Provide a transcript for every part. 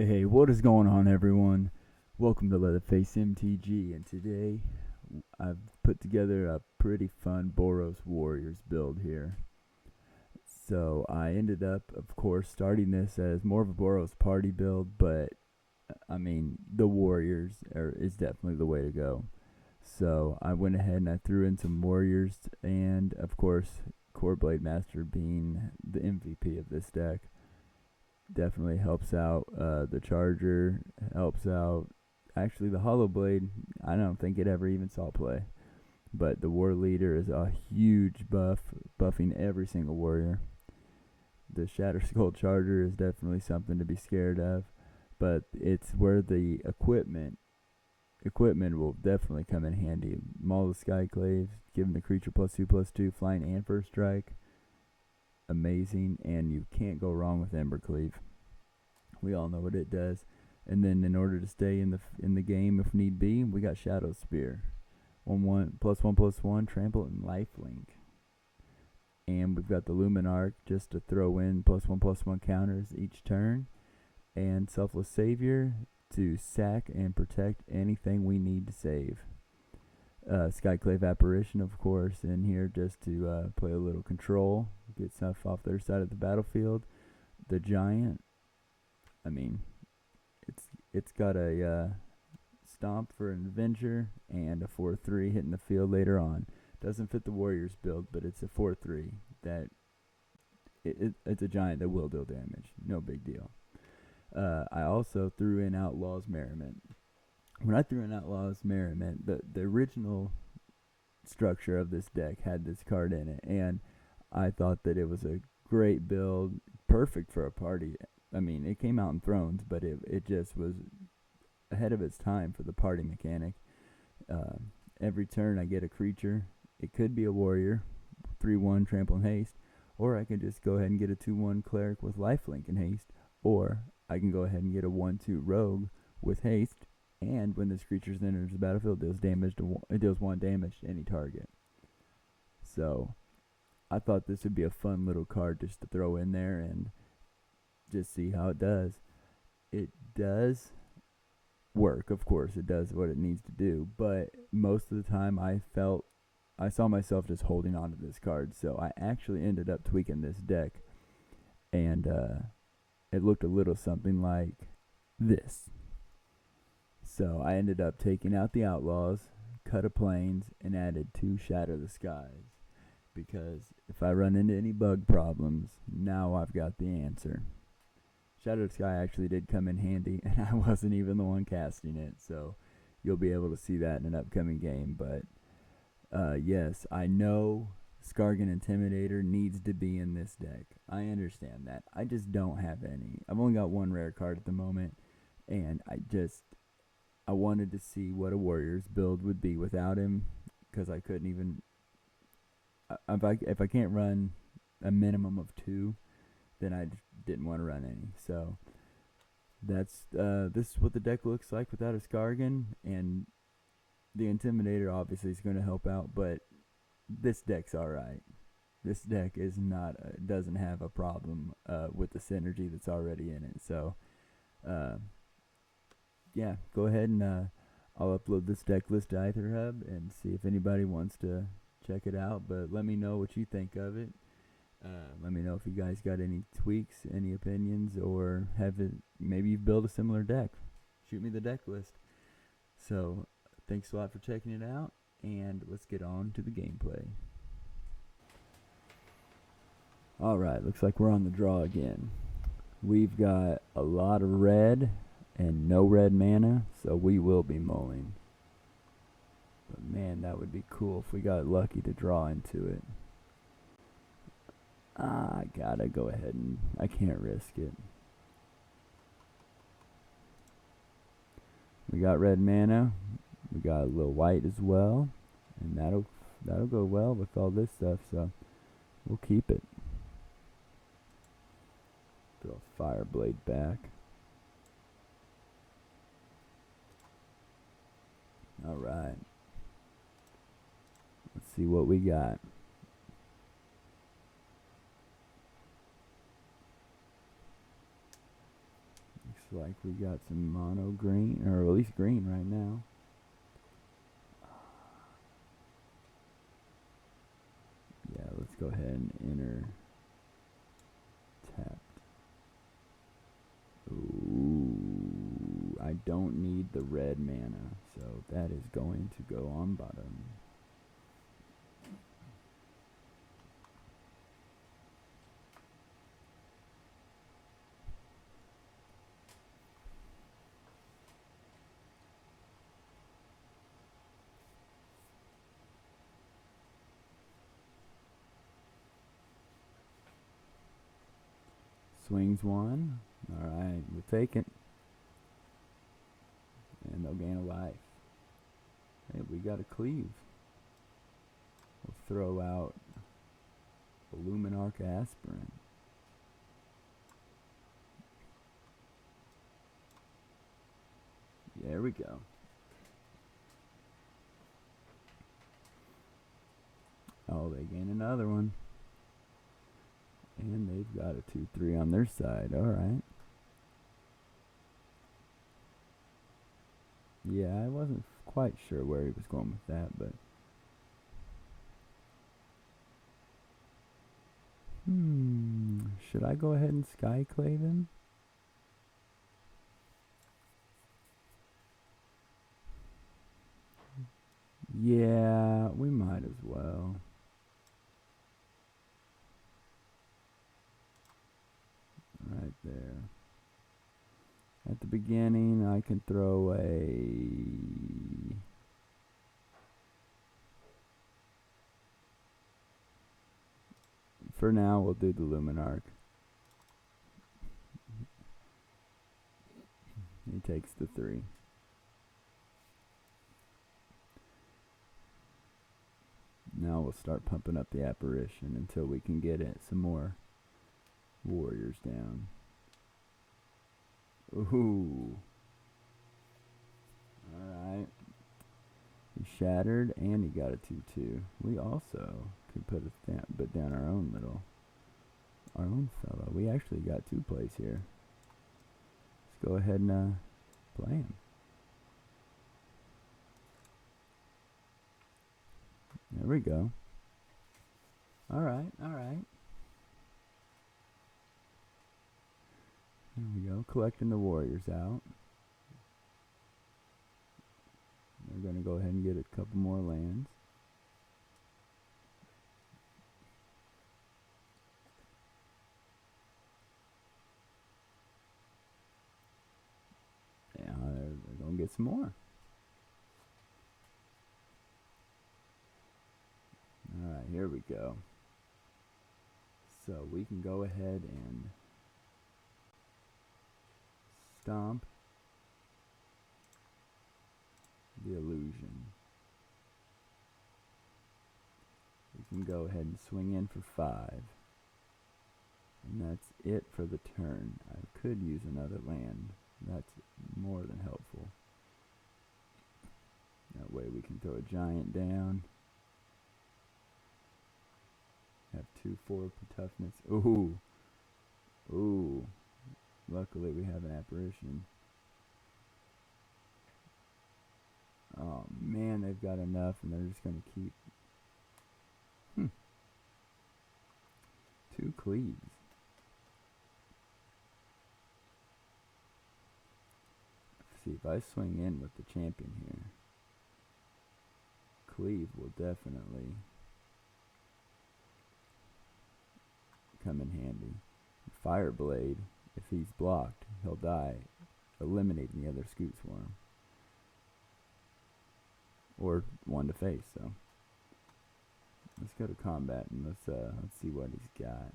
Hey, what is going on, everyone? Welcome to LeatherfaceMTG, and today I've put together a pretty fun BOROS Warriors build here. So I ended up, of course, starting this as more of a BOROS party build, but I mean, the Warriors is definitely the way to go. So I went ahead and I threw in some Warriors, and of course, Core Blade Master being the MVP of this deck. Definitely helps out. The Charger helps out. Actually, the Hollow Blade, I don't think it ever even saw play. But the War Leader is a huge buff, buffing every single warrior. The Shatter Skull Charger is definitely something to be scared of. But it's where the equipment will definitely come in handy. Maul the Skyclaves, giving the creature +2/+2, flying and first strike. Amazing, and you can't go wrong with Embercleave. We all know what it does. And then in order to stay in the game if need be, we got Shadow Spear. 1/1 +1/+1 trample and lifelink. And we've got the Luminarch just to throw in +1/+1 counters each turn. And Selfless Savior to sack and protect anything we need to save. Skyclave Apparition, of course, in here just to play a little control, get stuff off their side of the battlefield. The Giant, I mean, it's got a Stomp for an Avenger and a 4/3 hitting the field later on. Doesn't fit the Warriors build, but it's a 4/3 that it's a Giant that will deal damage. No big deal. I also threw in Outlaw's Merriment. When I threw in Outlaw's Merriment, the original structure of this deck had this card in it, and I thought that it was a great build, perfect for a party. I mean, it came out in Thrones, but it just was ahead of its time for the party mechanic. Every turn I get a creature. It could be a warrior, 3/1 trample and haste, or I can just go ahead and get a 2/1 cleric with lifelink and haste, or I can go ahead and get a 1/2 rogue with haste. And when this creature enters the battlefield, it deals 1 damage to any target. So I thought this would be a fun little card just to throw in there and just see how it does. It does work, of course. It does what it needs to do. But most of the time I saw myself just holding on to this card. So I actually ended up tweaking this deck. And it looked a little something like this. So I ended up taking out the Outlaws, cut a Plains, and added 2 Shatter the Skies. Because if I run into any bug problems, now I've got the answer. Shatter the Sky actually did come in handy, and I wasn't even the one casting it. So you'll be able to see that in an upcoming game. But yes, I know Skargan Intimidator needs to be in this deck. I understand that. I just don't have any. I've only got 1 rare card at the moment, and I wanted to see what a Warriors build would be without him, because I couldn't even. If I can't run a minimum of 2, then I didn't want to run any. So this is what the deck looks like without a Skargan, and the Intimidator obviously is going to help out, but this deck's alright. This deck doesn't have a problem with the synergy that's already in it. So yeah, go ahead and I'll upload this deck list to EtherHub and see if anybody wants to check it out. But let me know what you think of it. Let me know if you guys got any tweaks, any opinions, or maybe you've built a similar deck. Shoot me the deck list. So thanks a lot for checking it out, and let's get on to the gameplay. Alright, looks like we're on the draw again. We've got a lot of red and no red mana, so we will be mulling. But man, that would be cool if we got lucky to draw into it. I gotta go ahead and I can't risk it. We got red mana, we got a little white as well, and that'll go well with all this stuff, so we'll keep it. Throw a Fireblade back. Alright. Let's see what we got. like we got some mono green, or at least green right now. Yeah, let's go ahead and enter tapped. Ooh, I don't need the red mana, so that is going to go on bottom. Swings one. Alright, we'll take it. And they'll gain a life. Hey, we got a cleave. We'll throw out a Luminarch Aspirant. There we go. Oh, they gain another one. And they've got a 2/3 on their side. Alright. Yeah, I wasn't quite sure where he was going with that, but... should I go ahead and Skyclave him? Yeah, we might as well. Right there. At the beginning, I can throw a... For now, we'll do the Luminarch. He takes the 3. Now we'll start pumping up the apparition until we can get it some more warriors down. Ooh. Alright. He shattered and he got a 2/2. We also could put down our own fellow. We actually got 2 plays here. Let's go ahead and play him. There we go. Alright, alright. There we go, collecting the warriors out. We're going to go ahead and get a couple more lands. Yeah, they're going to get some more. Alright, here we go. So we can go ahead and stomp the illusion. We can go ahead and swing in for 5. And that's it for the turn. I could use another land. That's more than helpful. That way we can throw a giant down. Have 2/4 toughness. Ooh. Ooh. Luckily we have an apparition. Oh man, they've got enough and they're just going to keep... 2 cleaves. See, if I swing in with the champion here, cleave will definitely come in handy. Fireblade, if he's blocked, he'll die, eliminating the other Scoot Swarm. Or one to face, so. Let's go to combat and let's see what he's got.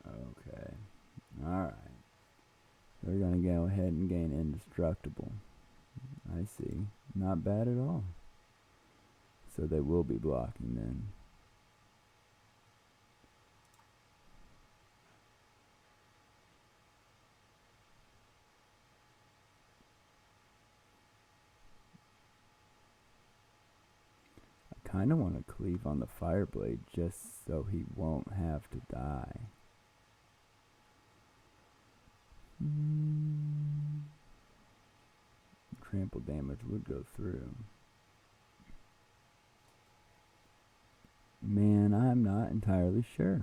Okay. Alright. They're going to go ahead and gain indestructible. I see. Not bad at all. So they will be blocking then. kind of want to cleave on the Fireblade just so he won't have to die. Trample damage would go through. Man, I'm not entirely sure.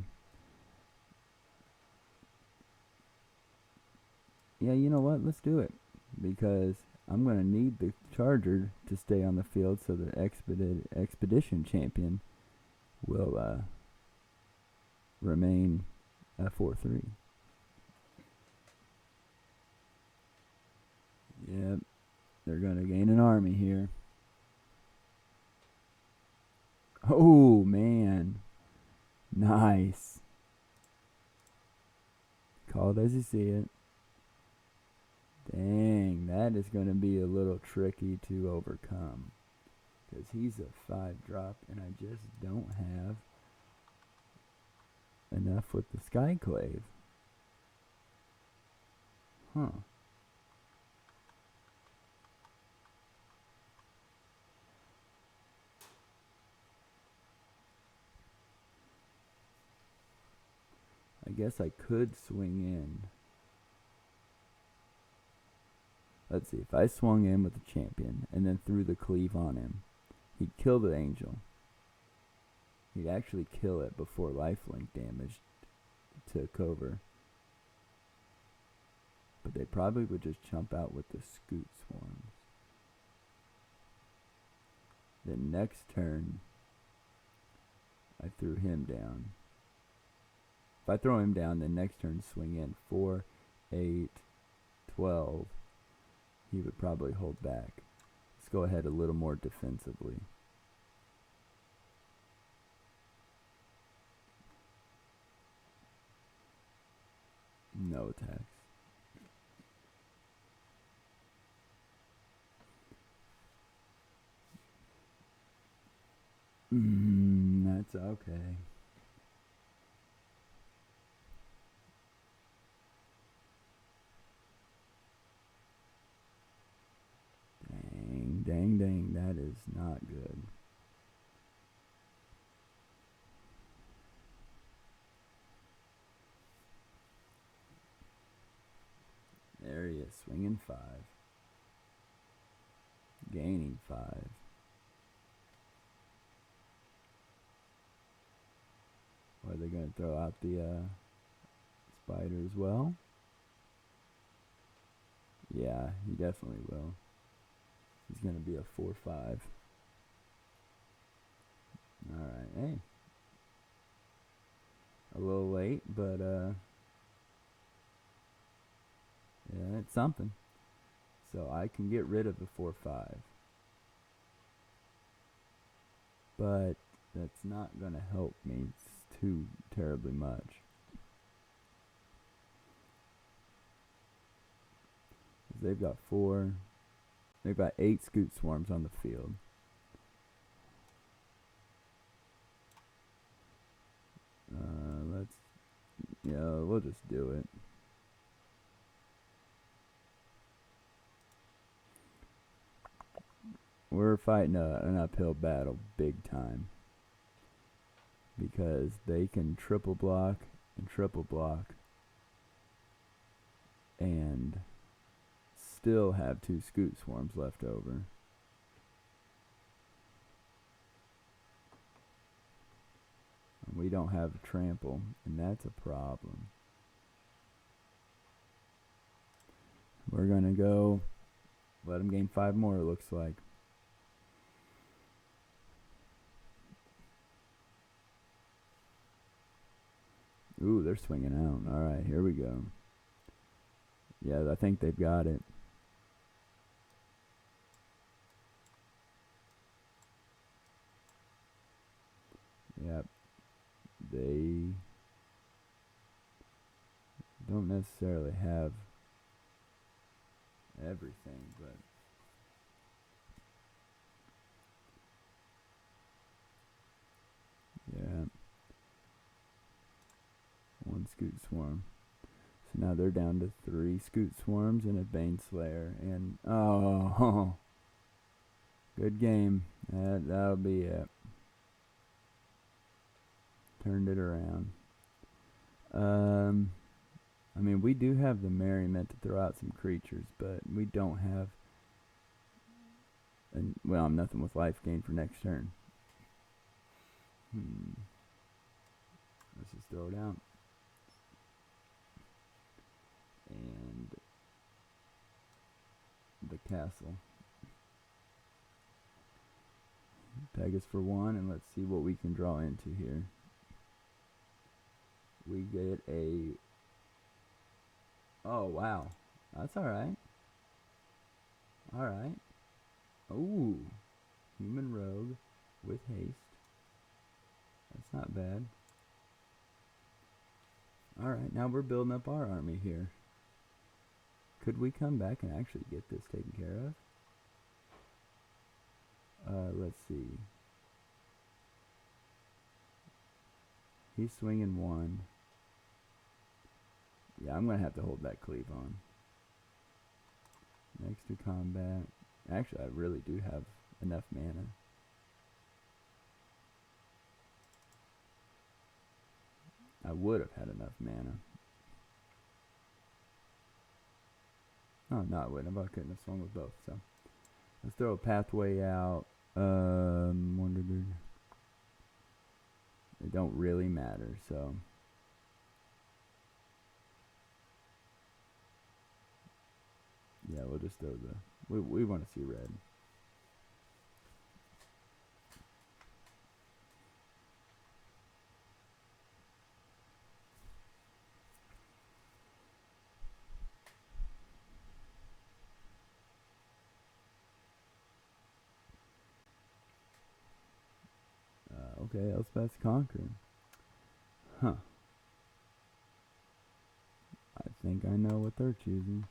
Yeah, you know what? Let's do it. Because I'm going to need the Charger to stay on the field so the Expedition Champion will remain a 4-3. Yep, they're going to gain an army here. Oh, man. Nice. Call it as you see it. Dang, that is going to be a little tricky to overcome. Because he's a 5-drop, and I just don't have enough with the Skyclave. Huh. I guess I could swing in. Let's see, if I swung in with the champion and then threw the cleave on him, he'd kill the angel. He'd actually kill it before lifelink damage took over. But they probably would just jump out with the scoot swarms. Then next turn, I threw him down. If I throw him down, then next turn swing in 4, 8, 12. He would probably hold back. Let's go ahead a little more defensively. No attacks. That's okay. Dang, that is not good. There he is, swinging 5. Gaining 5. Are they going to throw out the spider as well? Yeah, he definitely will. He's going to be a 4-5. Alright, hey. A little late, but yeah, it's something. So I can get rid of the 4-5. But that's not going to help me too terribly much. They've got 4. They've got 8 scoot swarms on the field. We'll just do it. We're fighting an uphill battle big time. Because they can triple block and still have 2 scoot swarms left over. And we don't have a trample, and that's a problem. We're gonna go let them gain 5 more, it looks like. Ooh, they're swinging out. Alright, here we go. Yeah, I think they've got it. Yep. They don't necessarily have everything, but yeah. 1 scoot swarm. So now they're down to 3 scoot swarms and a Bane Slayer. And oh, good game. That'll be it. Turned it around. I mean, we do have the merriment to throw out some creatures, but we don't have, well, nothing with life gain for next turn. Let's just throw it out. And the castle. Peg us for 1, and let's see what we can draw into here. We get a... Oh, wow. That's alright. Alright. Ooh. Human rogue with haste. That's not bad. Alright, now we're building up our army here. Could we come back and actually get this taken care of? Let's see. He's swinging 1. Yeah, I'm going to have to hold that cleave on. Next to combat. Actually, I really do have enough mana. I would have had enough mana. Oh, no, I wouldn't have. I couldn't have swung with both, so. Let's throw a pathway out. It don't really matter, so. Yeah, we'll just throw the... We want to see red. Okay, Elspeth's conquering. Huh. I think I know what they're choosing.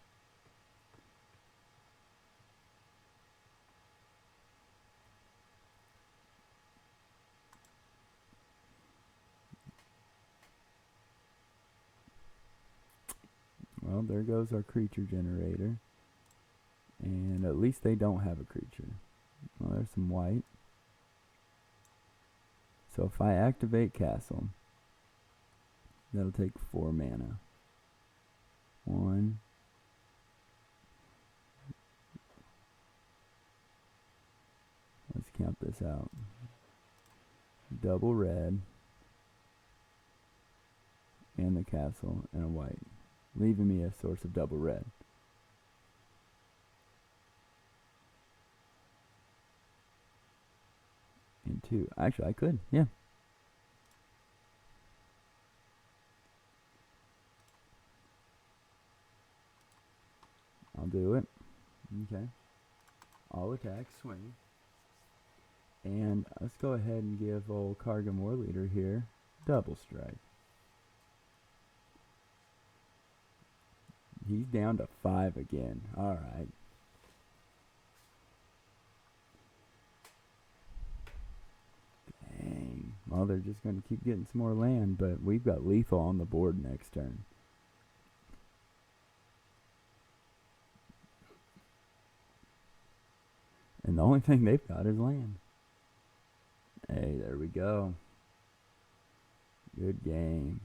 Well, there goes our creature generator. And at least they don't have a creature. Well, there's some white. So if I activate castle, that'll take 4 mana. 1. Let's count this out. Double red. And the castle and a white. Leaving me a source of double red. And 2. Actually, I could. Yeah. I'll do it. Okay. All attack, swing. And let's go ahead and give old Kargan War Leader here double strike. He's down to 5 again. Alright. Dang. Well, they're just going to keep getting some more land, but we've got lethal on the board next turn. And the only thing they've got is land. Hey, there we go. Good game.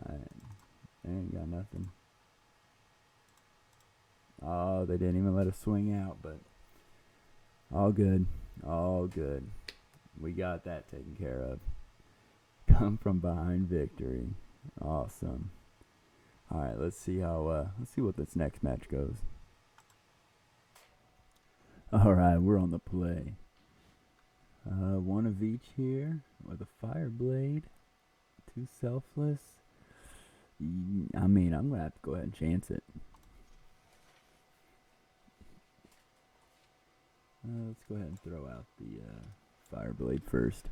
Alright. They ain't got nothing. Oh, they didn't even let us swing out, but all good. All good. We got that taken care of. Come from behind victory. Awesome. Alright, let's see what this next match goes. Alright, we're on the play. 1 of each here with a fire blade. 2 selfless. I mean, I'm gonna have to go ahead and chance it. Let's go ahead and throw out the fire blade first.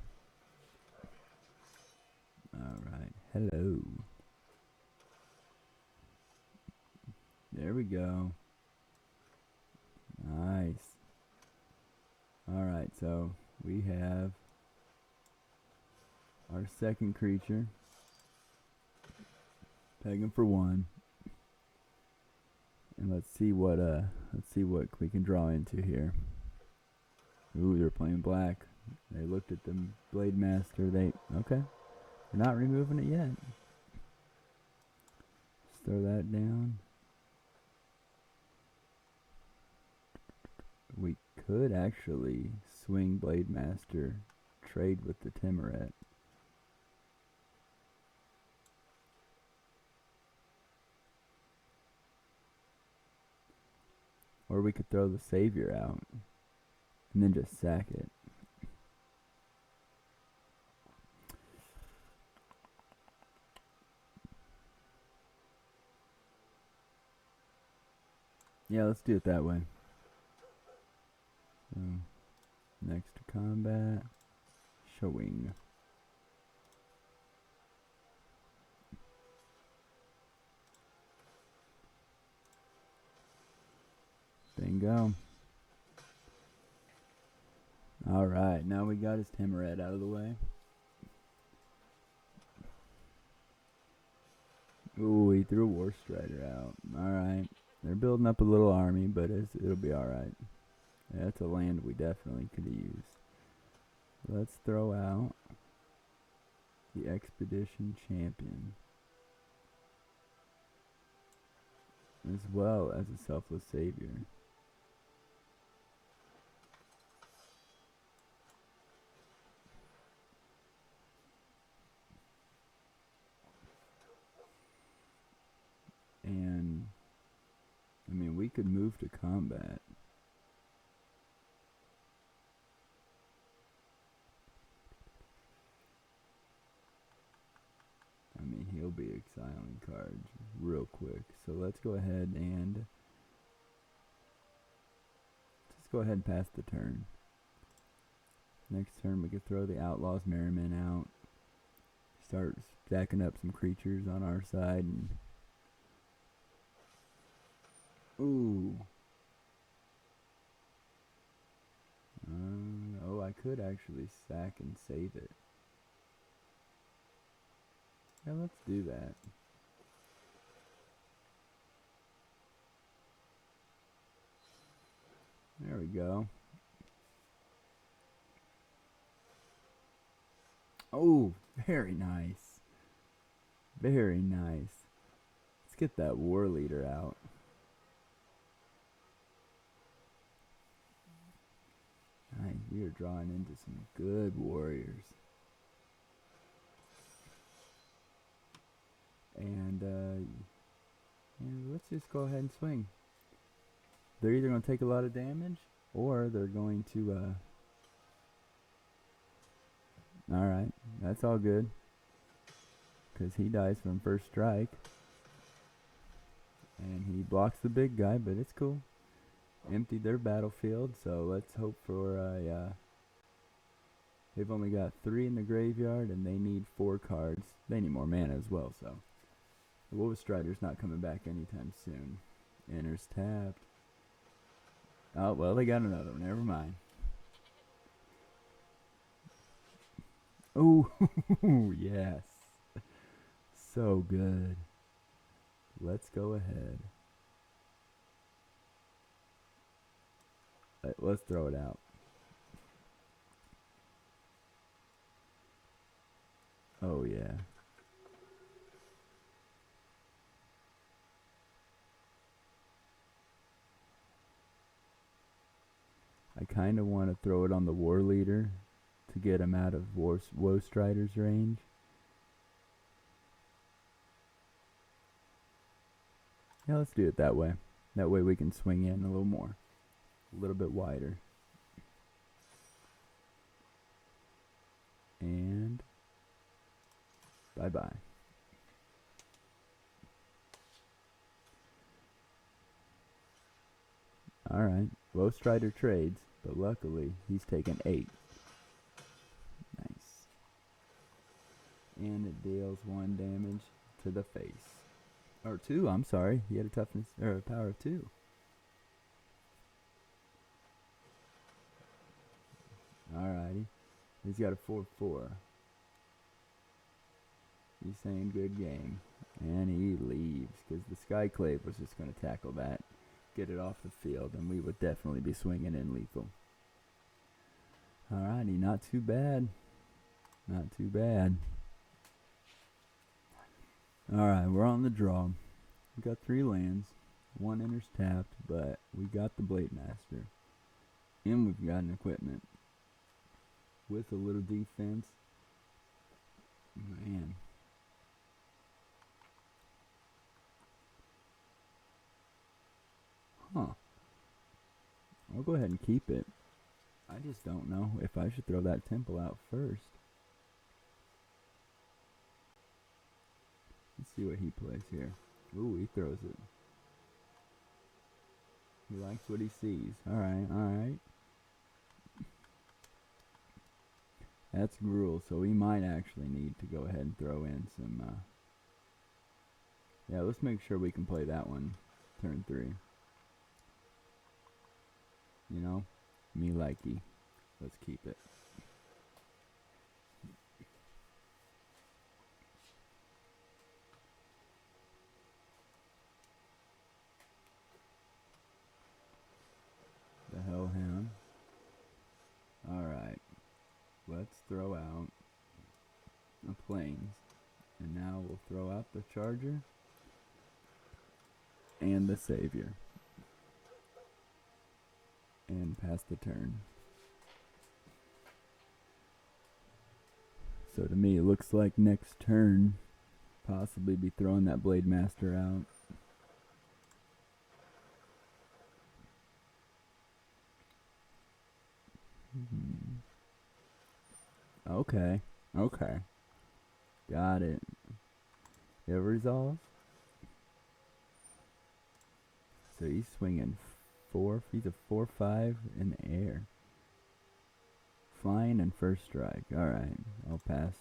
Alright, hello. There we go. Nice. Alright, so we have our second creature. Peg him for 1. And let's see what we can draw into here. Ooh, they're playing black. They looked at the Blade Master. Okay. They're not removing it yet. Just throw that down. We could actually swing Blade Master, trade with the Timoret. Or we could throw the Savior out and then just sack it. Yeah, let's do it that way. So, next to combat, showing. Bingo. Alright, now we got his Timoret out of the way. Ooh, he threw a War Strider out. Alright. They're building up a little army, but it'll be alright. Yeah, that's a land we definitely could have used. Let's throw out the Expedition Champion, as well as a Selfless Savior. And, I mean, we could move to combat. I mean, he'll be exiling cards real quick. So let's go ahead and pass the turn. Next turn we could throw the Outlaw's Merriman out. Start stacking up some creatures on our side. And ooh. Oh, I could actually sack and save it. Yeah, let's do that. There we go. Oh, very nice. Very nice. Let's get that War Leader out. Nice. We are drawing into some good warriors. And let's just go ahead and swing. They're either going to take a lot of damage, or they're going to alright, that's all good, because he dies from first strike, and he blocks the big guy, but it's cool. Emptied their battlefield, so let's hope for they've only got 3 in the graveyard, and they need 4 cards. They need more mana as well, so the Wolf Strider's not coming back anytime soon. Enters tapped. Oh, well, they got another one. Never mind. Oh, yes. So good. Let's go ahead. Let's throw it out. Oh, yeah. I kind of want to throw it on the War Leader to get him out of Woe Strider's range. Yeah, let's do it that way. That way we can swing in a little more. A little bit wider. And bye-bye. Alright, Woe Strider trades, but luckily he's taken 8. Nice. And it deals 1 damage to the face. Or 2, I'm sorry. He had a toughness or a power of 2. Alrighty. He's got a 4/4. He's saying good game. And he leaves because the Skyclave was just going to tackle that, get it off the field, and we would definitely be swinging in lethal. Alrighty, not too bad. Not too bad. Alright, we're on the draw. We got 3 lands. 1 enters tapped, but we got the Blade Master. And we've got an equipment. With a little defense. Man. Huh. I'll go ahead and keep it. I just don't know if I should throw that temple out first. Let's see what he plays here. Ooh, he throws it. He likes what he sees. Alright, alright. That's Gruul, so we might actually need to go ahead and throw in some, yeah, let's make sure we can play that one turn 3. You know? Me likey. Let's keep it. The Hellhound. Alright. Let's throw out the Plains. And now we'll throw out the Charger. And the Savior. And pass the turn. So to me, it looks like next turn, possibly be throwing that Blade Master out. Okay, okay. Got it. It resolves. So he's swinging 4. He's a 4/5 in the air. Flying and first strike. Alright, I'll pass.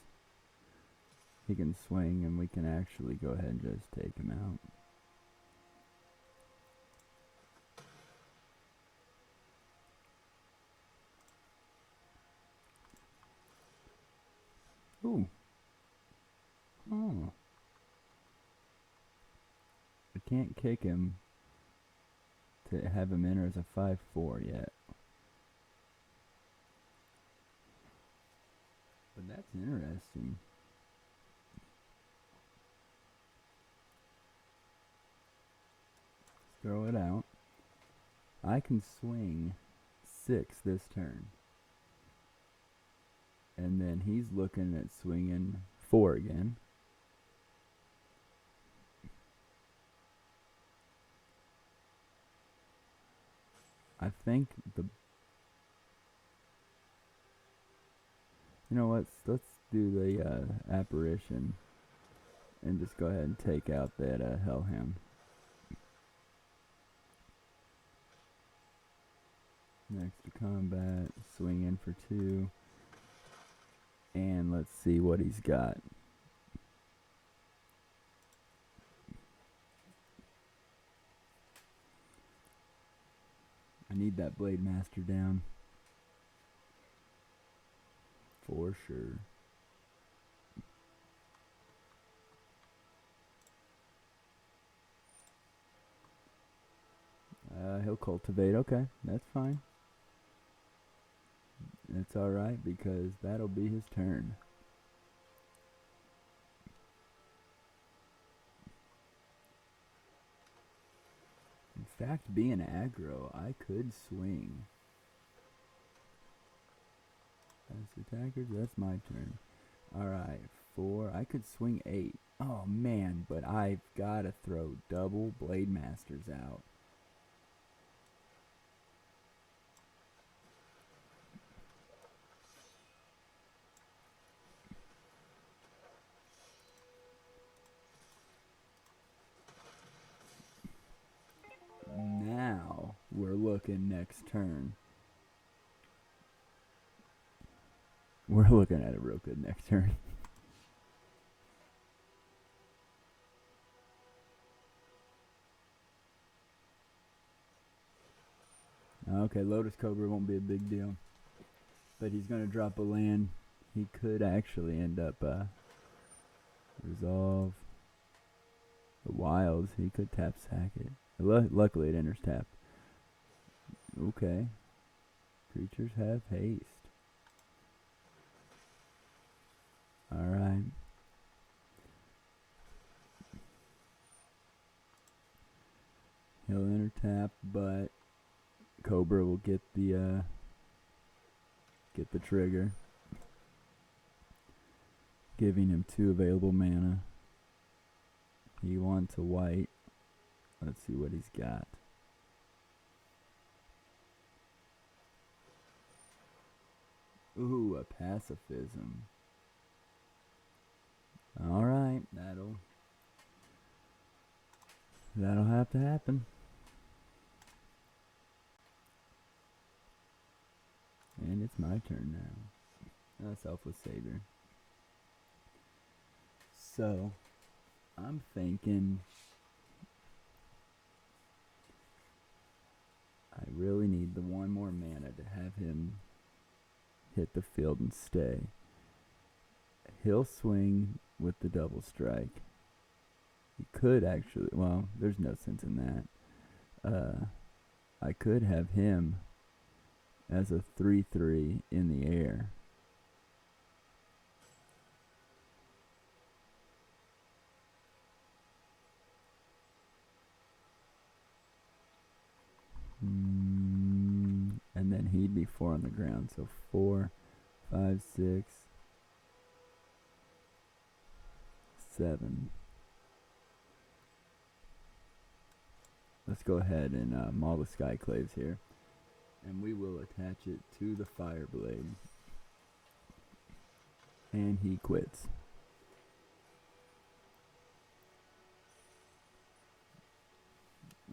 He can swing and we can actually go ahead and just take him out. Ooh. Oh. I can't kick him to have him enter as a 5/4 yet. But that's interesting. Let's throw it out. I can swing 6 this turn. And then he's looking at swinging 4 again. I think the... You know what? Let's do the apparition. And just go ahead and take out that Hellhound. Next to combat. Swing in for 2. And let's see what he's got. I need that Blade Master down. For sure. He'll cultivate. Okay, that's fine. It's alright because that'll be his turn. In fact, being aggro, I could swing. As attackers, that's my turn. Alright, 4. I could swing 8. Oh man, but I've got to throw double Blade Masters out. Now we're looking next turn. We're looking at it real good next turn. Okay, Lotus Cobra won't be a big deal. But he's going to drop a land. He could actually end up resolve the Wilds. He could tap sack it. Luckily it enters tap. Okay. Creatures have haste. Alright. He'll enter tap, but Cobra will get the trigger, giving him 2 available mana. He wants a white. Let's see what he's got. Ooh, a pacifism. Alright, that'll have to happen. And it's my turn now. Selfless Savior. So, I'm thinking I really need the 1 more mana to have him hit the field and stay. He'll swing with the double strike. He could actually, well, there's no sense in that. I could have him as a 3/3 in the air. And then he'd be 4 on the ground. So 4, 5, 6, 7. Let's go ahead and maul the Skyclaves here. And we will attach it to the Fireblade. And he quits.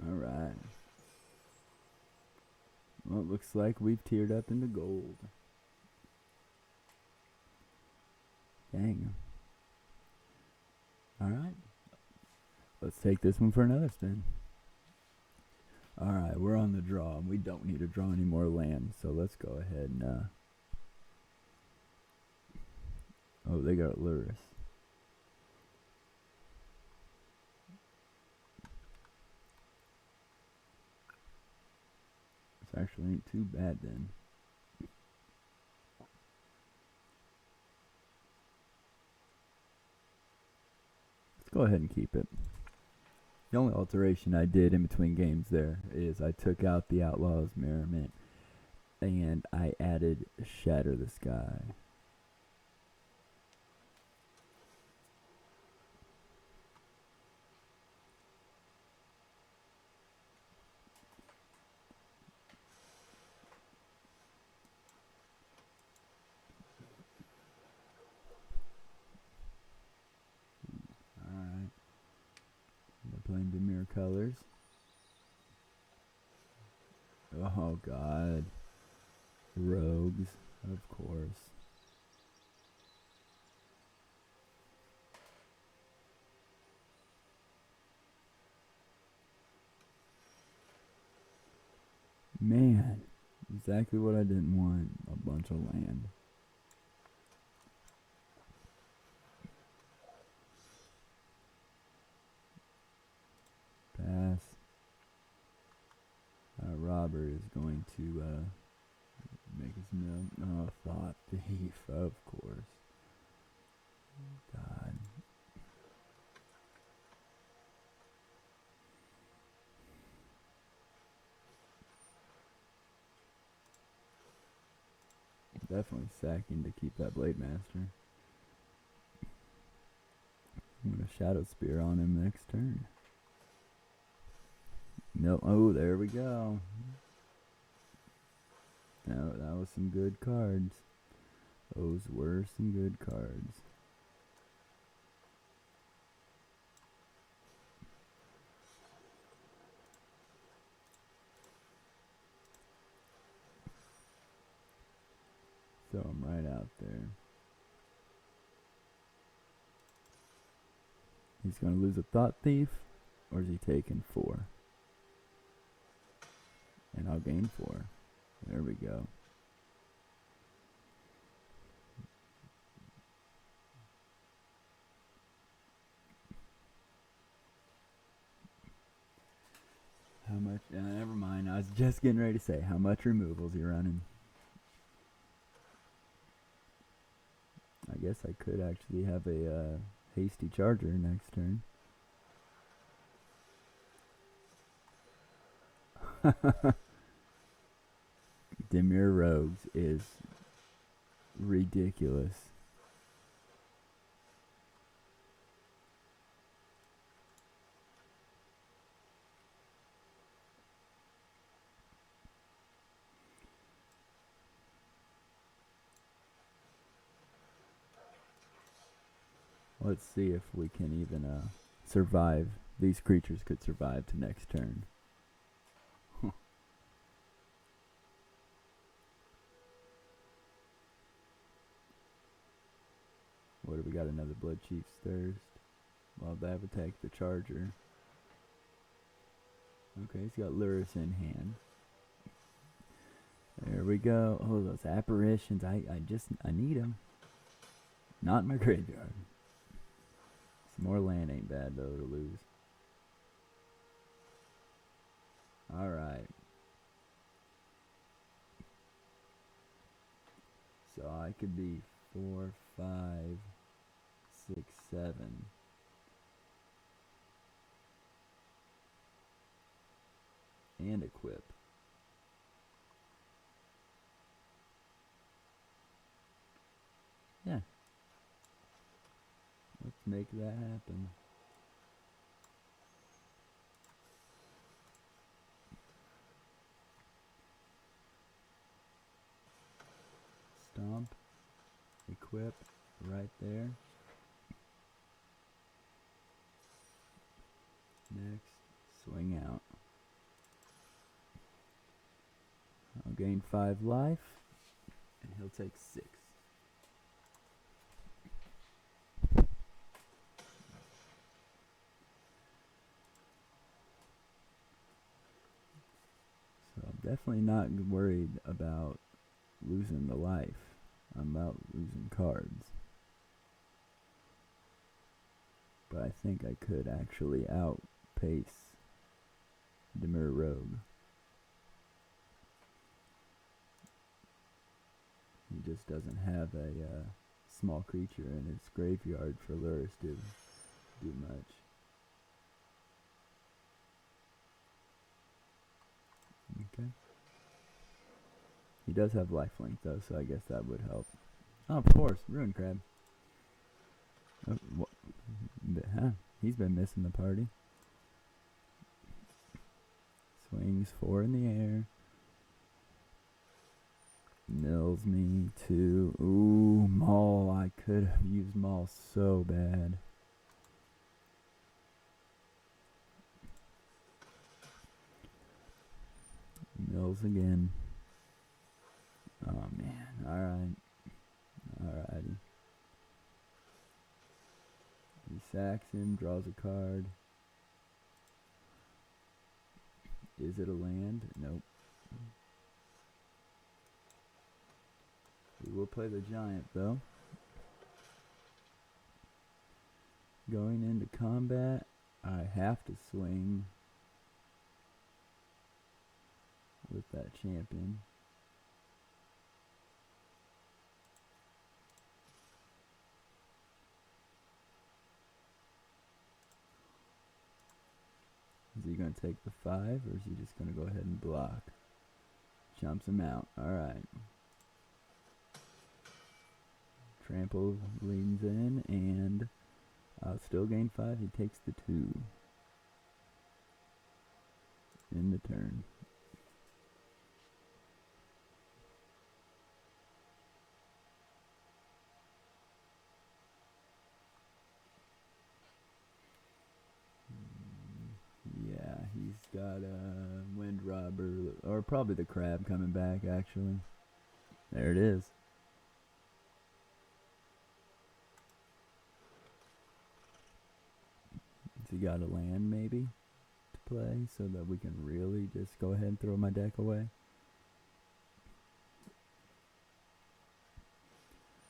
Alright. Well, it looks like we've tiered up into gold. Dang. Alright. Let's take this one for another spin. Alright, we're on the draw. We don't need to draw any more land, so let's go ahead and oh, they got Luris. This actually ain't too bad then. Let's go ahead and keep it. The only alteration I did in between games there is I took out the Outlaw's Merriment and I added Shatter the Sky. Alright. They're playing Dimir colors. Oh god. Rogues, of course. Man, exactly what I didn't want. A bunch of land. Pass. Robert is going to make his mill. Oh, Thought Thief, of course. God. Definitely sacking to keep that Blade Master. I'm going to Shadow Spear on him next turn. No, oh, there we go. Now, that was some good cards. Those were some good cards. So I'm right out there. He's going to lose a Thought Thief, or is he taking 4? And I'll gain 4. There we go. How much? Never mind. I was just getting ready to say, how much removals you running? I guess I could actually have a hasty charger next turn. Demure Rogues is ridiculous. Let's see if we can even survive. These creatures could survive to next turn. What do we got? Another Blood Chief's Thirst. Well, that would take the charger. Okay, he's got Lurrus in hand. There we go. Oh, those apparitions. I need them. Not in my graveyard. Some more land ain't bad, though, to lose. Alright. So I could be 4, 5, 6, 7. And equip. Yeah. Let's make that happen. Stomp. Equip. Right there. Next. Swing out. I'll gain 5 life. And he'll take 6. So I'm definitely not worried about losing the life. I'm about losing cards. But I think I could actually outpace Demure Rogue. He just doesn't have a small creature in his graveyard for Lurrus to do much. Okay. He does have lifelink though, so I guess that would help. Oh, of course, Ruin Crab. Oh, huh? He's been missing the party. Swings 4 in the air. Mills me 2. Ooh, Maul. I could have used Maul so bad. Mills again. Oh, man. Alright. Alrighty. He sacks him, draws a card. Is it a land? Nope. We will play the giant, though. Going into combat, I have to swing with that champion. Is he going to take the 5, or is he just going to go ahead and block? Jumps him out. Alright. Trample leans in, and I'll still gain 5. He takes the 2. In the turn. Yeah, he's got a Wind Robber, or probably the Crab coming back, actually. There it is. Has he got a land, maybe, to play, so that we can really just go ahead and throw my deck away?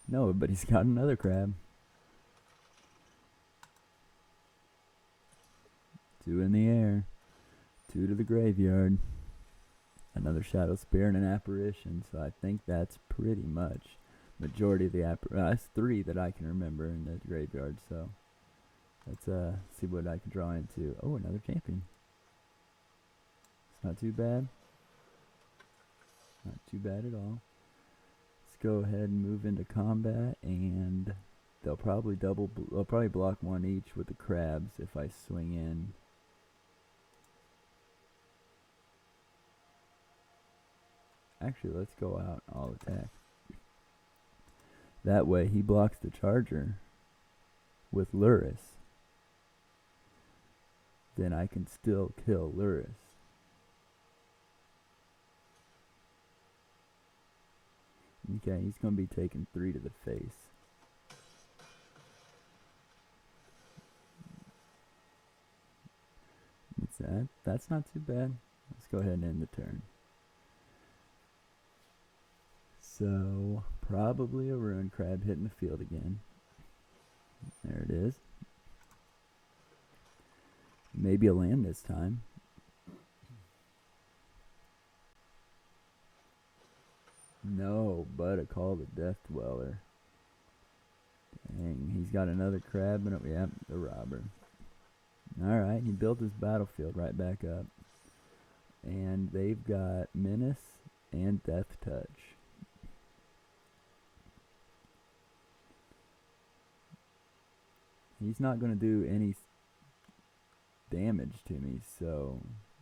No, but he's got another Crab. 2 in the air. 2 to the graveyard. Another Shadow Spear and an Apparition, so I think that's pretty much majority of the that's 3 that I can remember in the graveyard. So let's see what I can draw into. Oh, another champion. It's not too bad. Not too bad at all. Let's go ahead and move into combat, and they'll probably block 1 each with the crabs if I swing in. Actually, let's go out. I'll attack. That way he blocks the charger with Luris. Then I can still kill Luris. Okay, he's going to be taking 3 to the face. That's not too bad. Let's go ahead and end the turn. So, probably a ruin crab hitting the field again. There it is. Maybe a land this time. No, but a Call the Death Dweller. Dang, he's got another crab and yeah, the robber. Alright, he built his battlefield right back up. And they've got Menace and Death Touch. He's not going to do any damage to me, so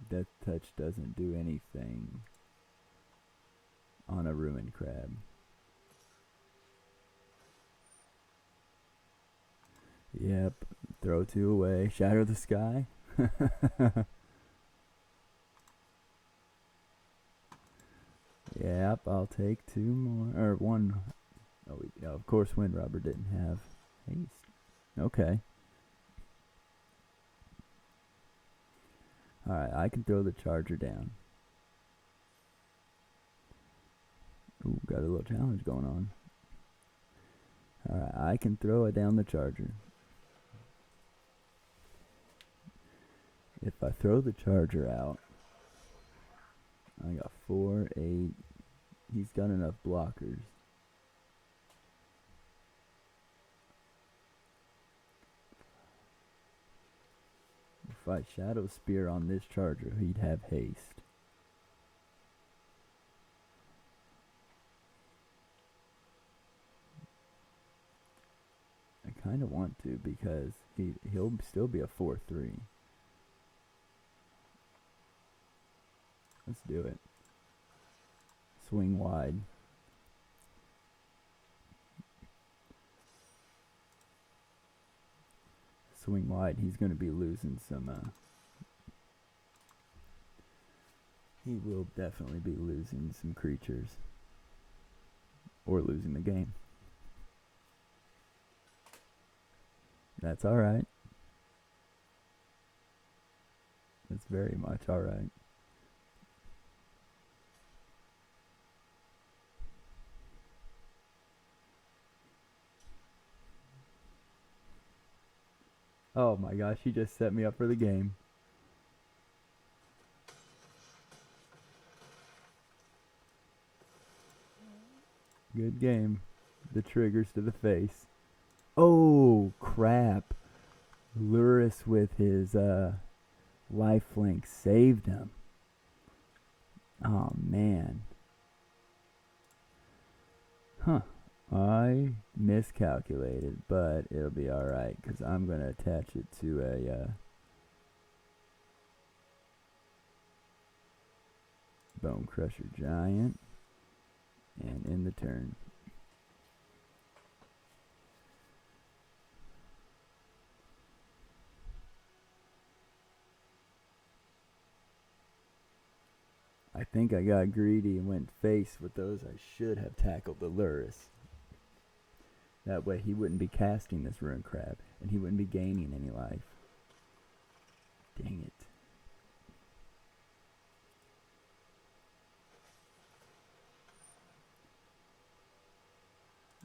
Death Touch doesn't do anything on a ruin crab. Yep, throw 2 away. Shatter the Sky. Yep, I'll take 2 more, or 1. Oh, yeah, of course Wind Robber didn't have haste. Okay. Alright, I can throw the charger down. Ooh, got a little challenge going on. Alright, I can throw it down the charger. If I throw the charger out, I got 4, 8. He's got enough blockers. If I Shadow Spear on this charger, he'd have haste. I kind of want to because he'll still be a 4/3. Let's do it. Swing wide. Swing wide. He's going to be losing some. He will definitely be losing some creatures. Or losing the game. That's alright. That's very much alright. Oh my gosh, he just set me up for the game. Good game. The triggers to the face. Oh, crap. Luris with his lifelink saved him. Oh, man. Huh. I miscalculated, but it'll be alright, because I'm going to attach it to a Bone Crusher Giant, and end the turn. I think I got greedy and went face with those. I should have tackled the Luris. That way he wouldn't be casting this Ruin Crab, and he wouldn't be gaining any life. Dang it.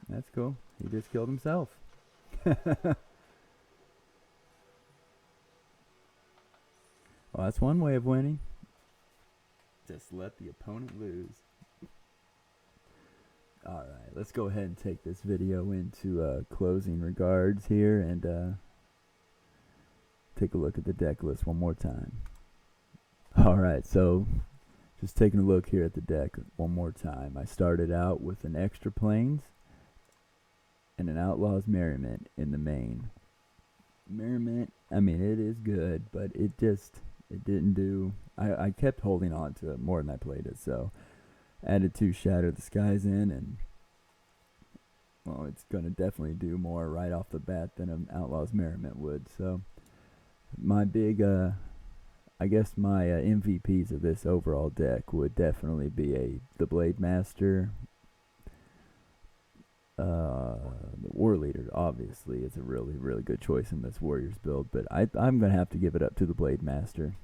That's cool. He just killed himself. Well, that's one way of winning. Just let the opponent lose. Alright, let's go ahead and take this video into closing regards here and take a look at the deck list one more time. Alright, so just taking a look here at the deck one more time. I started out with an Extra Plains and an Outlaw's Merriment in the main. Merriment, I mean, it is good, but it didn't do. I kept holding on to it more than I played it, so added 2 Shatter the Skies in, and well, it's gonna definitely do more right off the bat than an Outlaw's Merriment would. So my big I guess my MVPs of this overall deck would definitely be the Blade Master. The War Leader obviously is a really good choice in this Warriors build, but I'm gonna have to give it up to the Blade Master.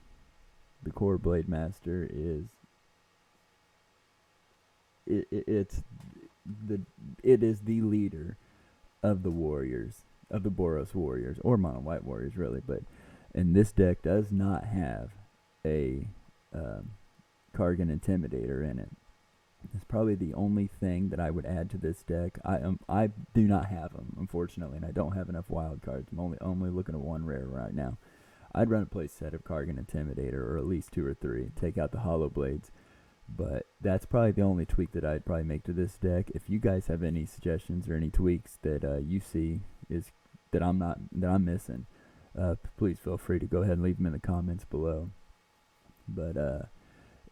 The core Blade Master is it is the leader of the Warriors, of the Boros Warriors, or Mono White Warriors really, and this deck does not have a Kargan Intimidator in it. It's probably the only thing that I would add to this deck. I do not have them, unfortunately, and I don't have enough wild cards. I'm only looking at 1 rare right now. I'd run a play set of Kargan Intimidator, or at least 2 or 3, take out the Hollow Blades. But that's probably the only tweak that I'd probably make to this deck. If you guys have any suggestions or any tweaks that you see that I'm missing, please feel free to go ahead and leave them in the comments below. But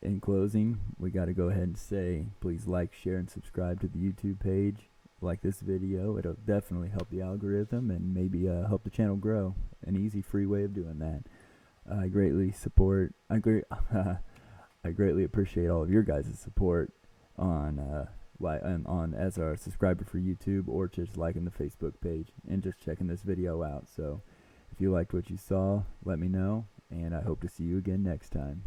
in closing, we got to go ahead and say, please like, share, and subscribe to the YouTube page. Like this video, it'll definitely help the algorithm and maybe help the channel grow. An easy, free way of doing that. I greatly appreciate all of your guys' support on as our subscriber for YouTube, or just liking the Facebook page and just checking this video out. So if you liked what you saw, let me know, and I hope to see you again next time.